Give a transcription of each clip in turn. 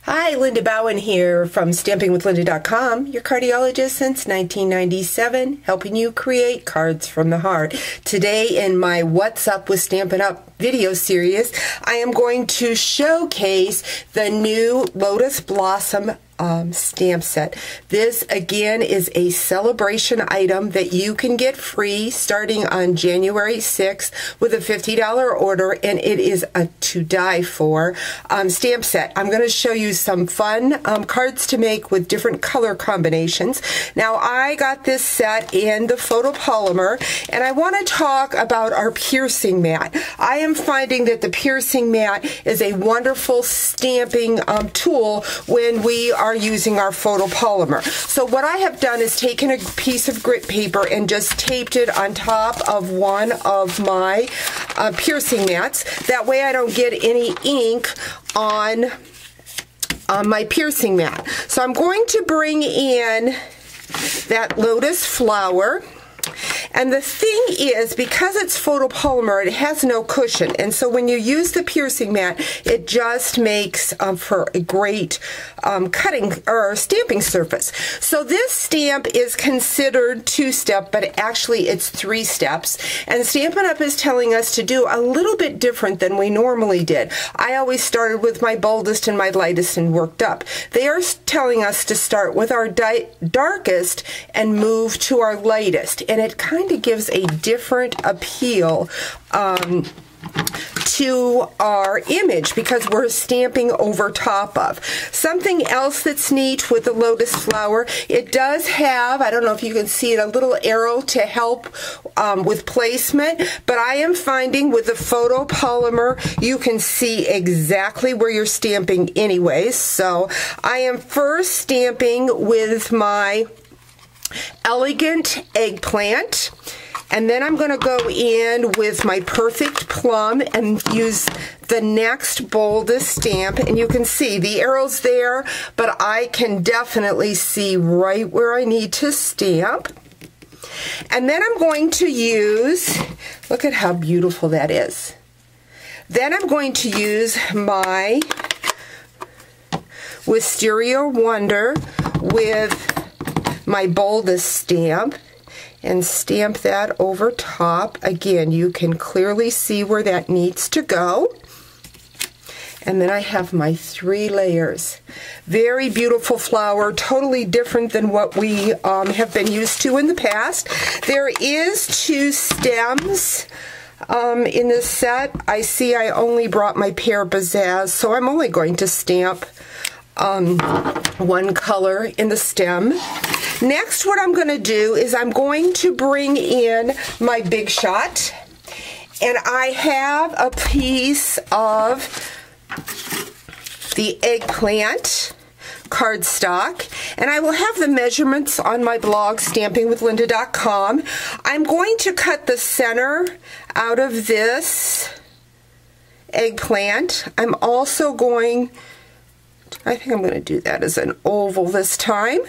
Hi, Linda Bowen here from StampingWithLinda.com, your cardiologist since 1997, helping you create cards from the heart. Today in my What's Up with Stampin' Up video series, I am going to showcase the new Lotus Blossom stamp set. This again is a Sale-a-Bration item that you can get free starting on January 6th with a $50 order, and it is a to die for stamp set. I'm going to show you some fun cards to make with different color combinations. Now I got this set in the photopolymer, and I want to talk about our piercing mat. I am finding that the piercing mat is a wonderful stamping tool when we are using our photopolymer. So what I have done is taken a piece of grit paper and just taped it on top of one of my piercing mats. That way I don't get any ink on my piercing mat. So I'm going to bring in that lotus flower. And the thing is, because it's photopolymer, it has no cushion. And so when you use the piercing mat, it just makes for a great cutting or stamping surface. So this stamp is considered two-step, but actually it's three steps. And Stampin' Up! Is telling us to do a little bit different than we normally did. I always started with my boldest and my lightest and worked up. They are telling us to start with our darkest and move to our lightest. And it kind of gives a different appeal to our image because we're stamping over top of. Something else that's neat with the lotus flower, it does have, I don't know if you can see it, a little arrow to help with placement, but I am finding with the photopolymer you can see exactly where you're stamping anyways. So I am first stamping with my elegant eggplant, and then I'm going to go in with my perfect plum and use the next boldest stamp. And you can see the arrow's there, but I can definitely see right where I need to stamp. And then I'm going to use, look at how beautiful that is. Then I'm going to use my Wisteria Wonder with my boldest stamp and stamp that over top. Again, you can clearly see where that needs to go. And then I have my 3 layers. Very beautiful flower, totally different than what we have been used to in the past. There is 2 stems in this set. I see I only brought my pear pizzazz, so I'm only going to stamp one color in the stem. Next, what I'm going to do is I'm going to bring in my Big Shot, and I have a piece of the eggplant cardstock, and I will have the measurements on my blog, StampingWithLinda.com. I'm going to cut the center out of this eggplant. I'm also going, I think I'm going to do that as an oval this time.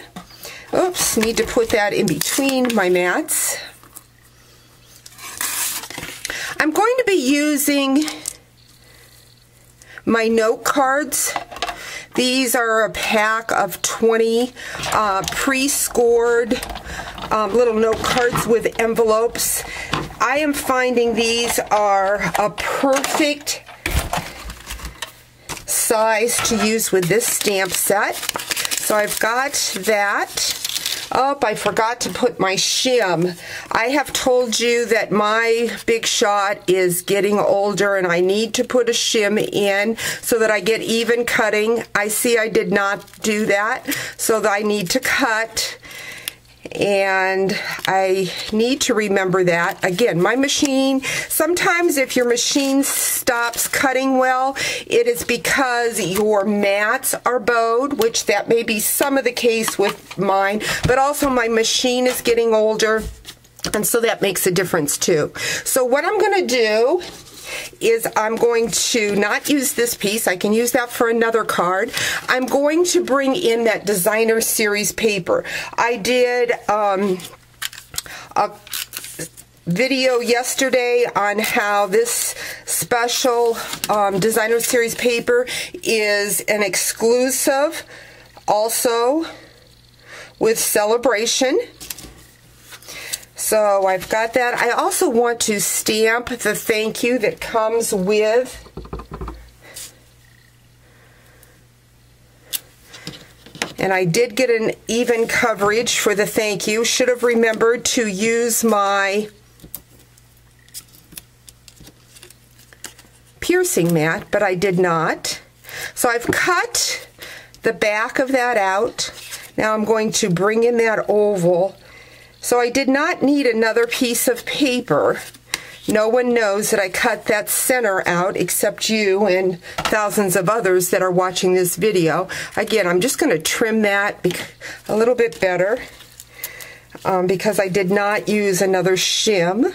Oops, need to put that in between my mats. I'm going to be using my note cards. These are a pack of 20 pre-scored little note cards with envelopes. I am finding these are a perfect size to use with this stamp set. So I've got that. Oh, I forgot to put my shim. I have told you that my Big Shot is getting older and I need to put a shim in so that I get even cutting. I see I did not do that, so that I need to cut. And I need to remember that. Again, my machine, sometimes if your machine stops cutting well, it is because your mats are bowed, which that may be some of the case with mine, but also my machine is getting older, and so that makes a difference too. So what I'm going to do is I'm going to not use this piece. I can use that for another card. I'm going to bring in that designer series paper. I did a video yesterday on how this special designer series paper is an exclusive also with Sale-a-Bration. So I've got that. I also want to stamp the thank you that comes with and I did get an even coverage for the thank you. Should have remembered to use my piercing mat, but I did not. So I've cut the back of that out. Now I'm going to bring in that oval. So I did not need another piece of paper. No one knows that I cut that center out except you and thousands of others that are watching this video. Again, I'm just going to trim that a little bit better because I did not use another shim.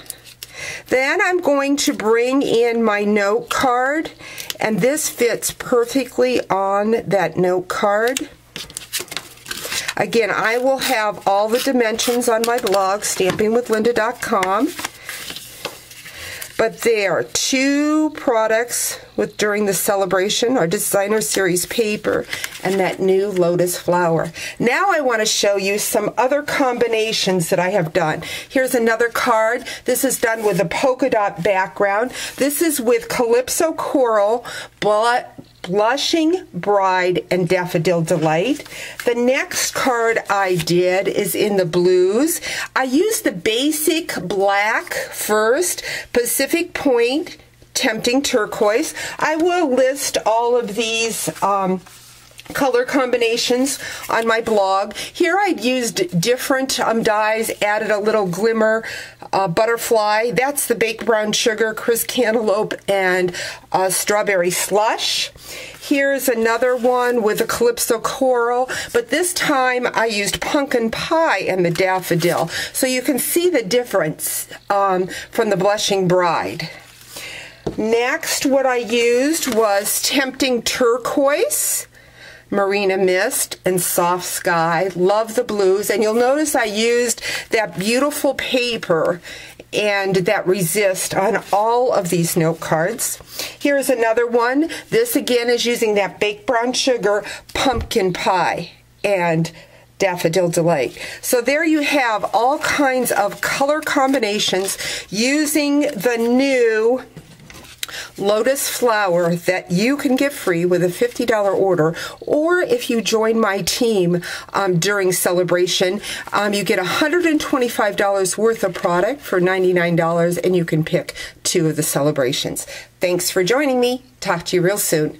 Then I'm going to bring in my note card, and this fits perfectly on that note card. Again, I will have all the dimensions on my blog, stampingwithlynda.com. But there are two products during the celebration, our designer series paper and that new Lotus flower. Now I want to show you some other combinations that I have done. Here's another card. This is done with a polka dot background. This is with Calypso Coral, Blushing Bride, and Daffodil Delight. The next card I did is in the blues. I used the basic black first, Pacific Point, Tempting Turquoise. I will list all of these color combinations on my blog. Here I used different dyes, added a little glimmer butterfly. That's the baked brown sugar, Crisp Cantaloupe, and strawberry slush. Here's another one with a Calypso Coral, but this time I used pumpkin pie and the daffodil. So you can see the difference from the Blushing Bride. Next, what I used was Tempting Turquoise, Marina Mist, and Soft Sky. Love the blues, and you'll notice I used that beautiful paper and that resist on all of these note cards. Here's another one. This again is using that baked brown sugar, pumpkin pie, and Daffodil Delight. So there you have all kinds of color combinations using the new Lotus flower that you can get free with a $50 order, or if you join my team during celebration, you get $125 worth of product for $99, and you can pick two of the celebrations. Thanks for joining me. Talk to you real soon.